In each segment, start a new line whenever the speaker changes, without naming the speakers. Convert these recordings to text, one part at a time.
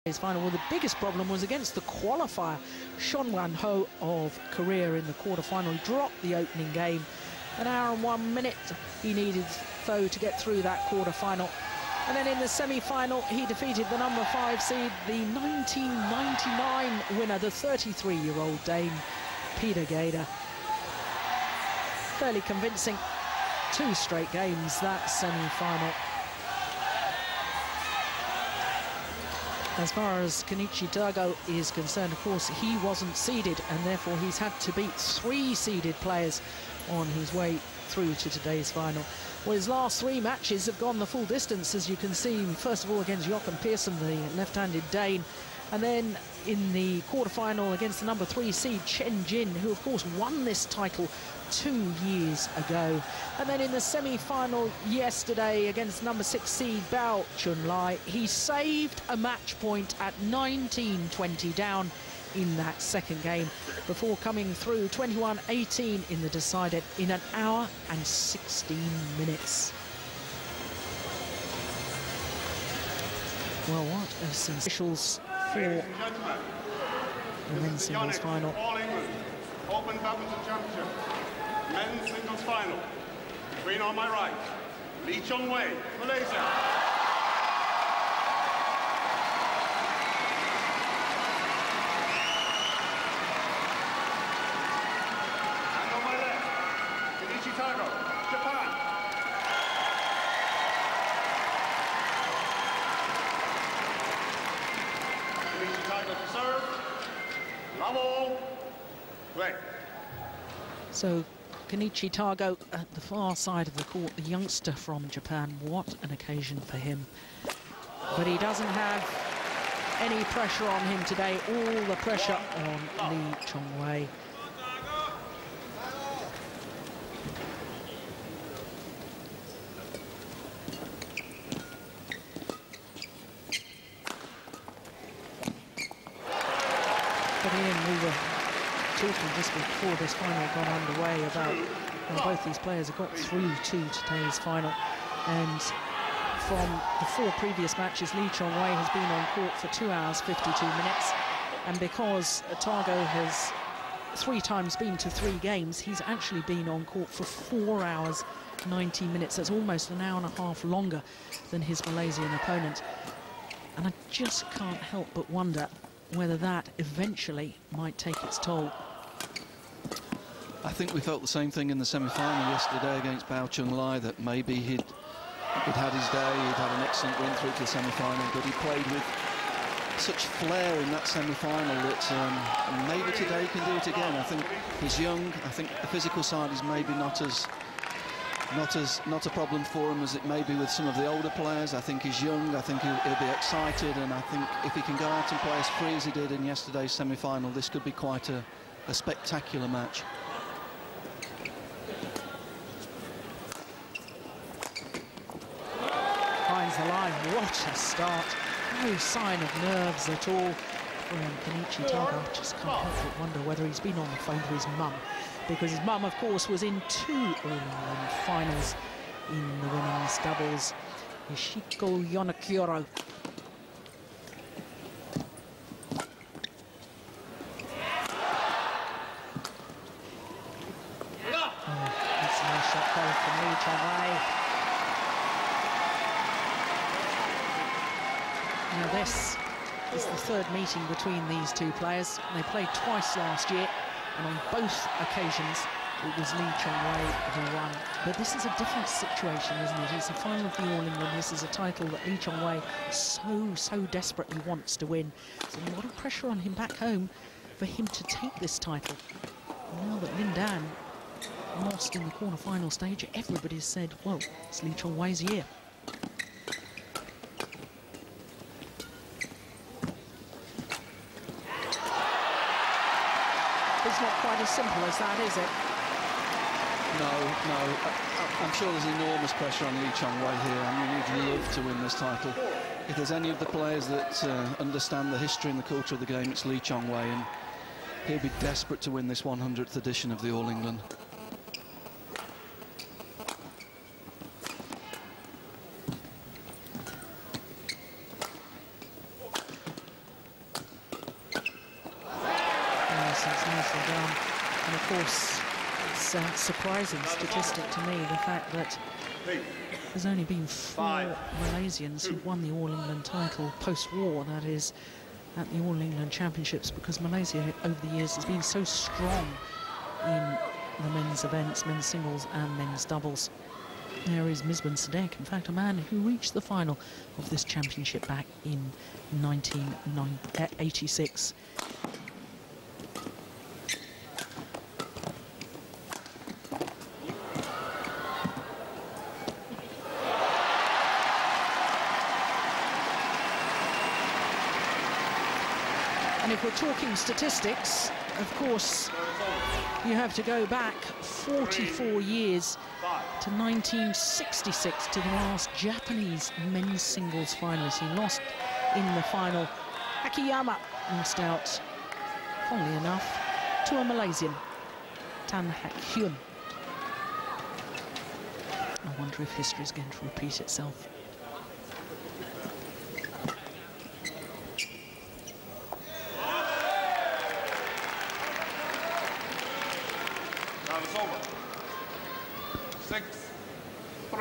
His final. Well, the biggest problem was against the qualifier, Sean Wan-ho of Korea in the quarterfinal. He dropped the opening game. An hour and 1 minute he needed, though, to get through that quarterfinal. And then in the semi-final, he defeated the number 5 seed, the 1999 winner, the 33-year-old Dane Peter Gader. Fairly convincing. 2 straight games, that semi-final. As far as Kenichi Tago is concerned, of course, he wasn't seeded, and therefore he's had to beat 3 seeded players on his way through to today's final. Well, his last 3 matches have gone the full distance, as you can see. First of all, against Joachim Pearson, the left-handed Dane, and then in the quarterfinal against the number 3 seed Chen Jin, who of course won this title 2 years ago. And then in the semi-final yesterday against number 6 seed Bao Chunlai, he saved a match point at 19-20 down in that second game before coming through 21-18 in the decider in an hour and 16 minutes. Well, what a sensations for the men's singles final.
All England Open Badminton Championship men's singles final between, on my right, Lee Chong Wei, Malaysia. And on my left, Kenichi Tago, Japan. Kenichi Tago to serve. Love all. Play.
So Kenichi Tago at the far side of the court, the youngster from Japan. What an occasion for him. But he doesn't have any pressure on him today. All the pressure on Lee Chong Wei. But Ian, we were talking just before this final got underway about both these players have got through to today's final, and from the 4 previous matches, Lee Chong Wei has been on court for 2 hours 52 minutes, and because Tago has 3 times been to 3 games, he's actually been on court for 4 hours 90 minutes. That's almost an hour and a half longer than his Malaysian opponent, and I just can't help but wonder whether that eventually might take its toll.
I think we felt the same thing in the semi-final yesterday against Bao Chunlai, that maybe he'd had his day, he'd had an excellent run through to the semi-final, but he played with such flair in that semi-final that maybe today he can do it again. I think he's young. I think the physical side is maybe not a problem for him as it may be with some of the older players. I think he's young. I think he'll be excited, and I think if he can go out and play as free as he did in yesterday's semi-final, this could be quite a spectacular match.
Finds the line. What a start. No sign of nerves at all from Kenichi Tago. I just can't help but wonder whether he's been on the phone to his mum, because his mum, of course, was in 2 All-England finals in the women's doubles. Yoshiko Yonekyoro. Oh, that's a nice shot both from Lee Chong Wei. Now this is the 3rd meeting between these 2 players. They played twice last year, and on both occasions it was Lee Chong Wei who won. But this is a different situation, isn't it? It's the final of the All England. This is a title that Lee Chong Wei so desperately wants to win. So a lot of pressure on him back home for him to take this title. Now that Lin Dan lost in the quarter-final stage, everybody's said, well, it's Lee Chong Wei's year. It's not quite as simple as that, is it?
No. I'm sure there's enormous pressure on Lee Chong Wei here. I mean, he'd love to win this title. If there's any of the players that understand the history and the culture of the game, it's Lee Chong Wei, and he'll be desperate to win this 100th edition of the All England.
Yes, that's nicely done. And of course, it's a surprising statistic to me, the fact that there's only been 4 Malaysians who've won the All England title post-war, that is, at the All England Championships, because Malaysia over the years has been so strong in the men's events, men's singles and men's doubles. There is Misbah Sidek, in fact, a man who reached the final of this championship back in 1986. And if we're talking statistics, of course, you have to go back 44 years to 1966 to the last Japanese men's singles finalist. He lost in the final. Akiyama lost out, funnily enough, to a Malaysian, Tan Hak Hyun. I wonder if history is going to repeat itself.
It's over. 6-3.
A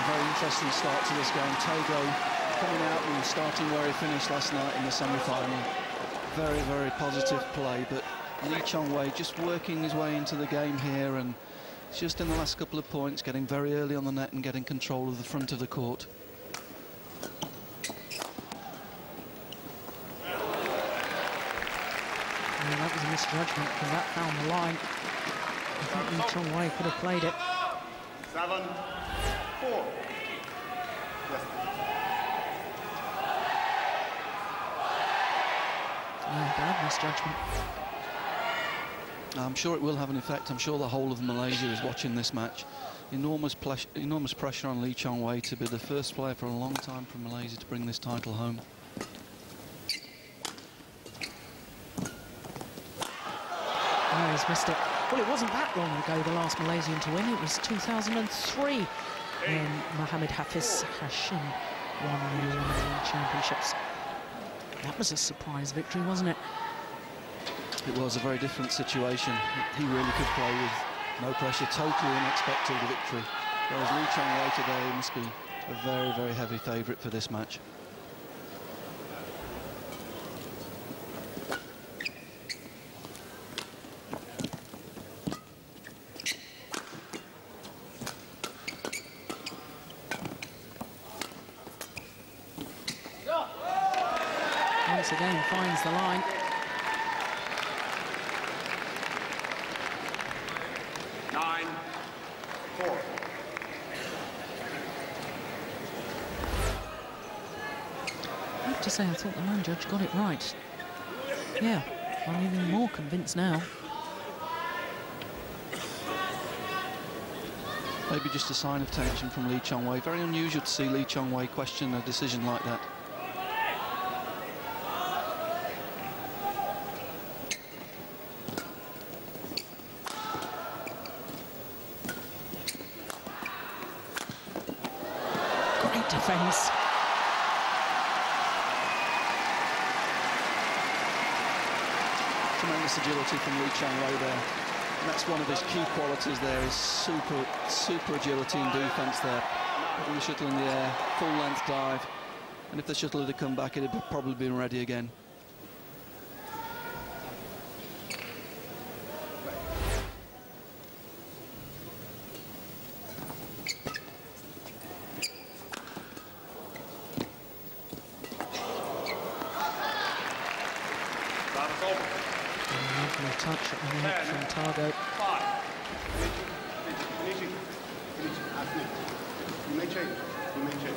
very interesting start to this game. Tago coming out and starting where he finished last night in the semi-final. Very, very positive play, but Lee Chong Wei just working his way into the game here, and just in the last couple of points getting very early on the net and getting control of the front of the court.
Yeah, that was a misjudgment because that found the line. I think Lee Chong Wei could have played it.
7-4. Yes.
Yeah, bad misjudgment.
I'm sure it will have an effect. I'm sure the whole of Malaysia is watching this match. Enormous pressure on Lee Chong Wei to be the first player for a long time from Malaysia to bring this title home.
Oh, he's missed it. Well, it wasn't that long ago, the last Malaysian to win. It was 2003 when Mohammed Hafiz Hashim won the World Championships. That was a surprise victory, wasn't it?
It was a very different situation. He really could play with no pressure, totally unexpected victory. Whereas Lee Chong Wei today must be a very, very heavy favourite for this match.
Once again, finds the line. I have to say, I thought the man judge got it right. Yeah, I'm even more convinced now.
Maybe just a sign of tension from Lee Chong Wei. Very unusual to see Lee Chong Wei question a decision like that.
Great defence.
Tremendous agility from Lee Chong Wei there. And that's one of his key qualities there, is super agility and defence there. Putting the shuttle in the air, full length dive. And if the shuttle had come back, it'd have probably been ready again.
Lovely touch at the net from Tago.
5. Kenichi, you may change. You may change.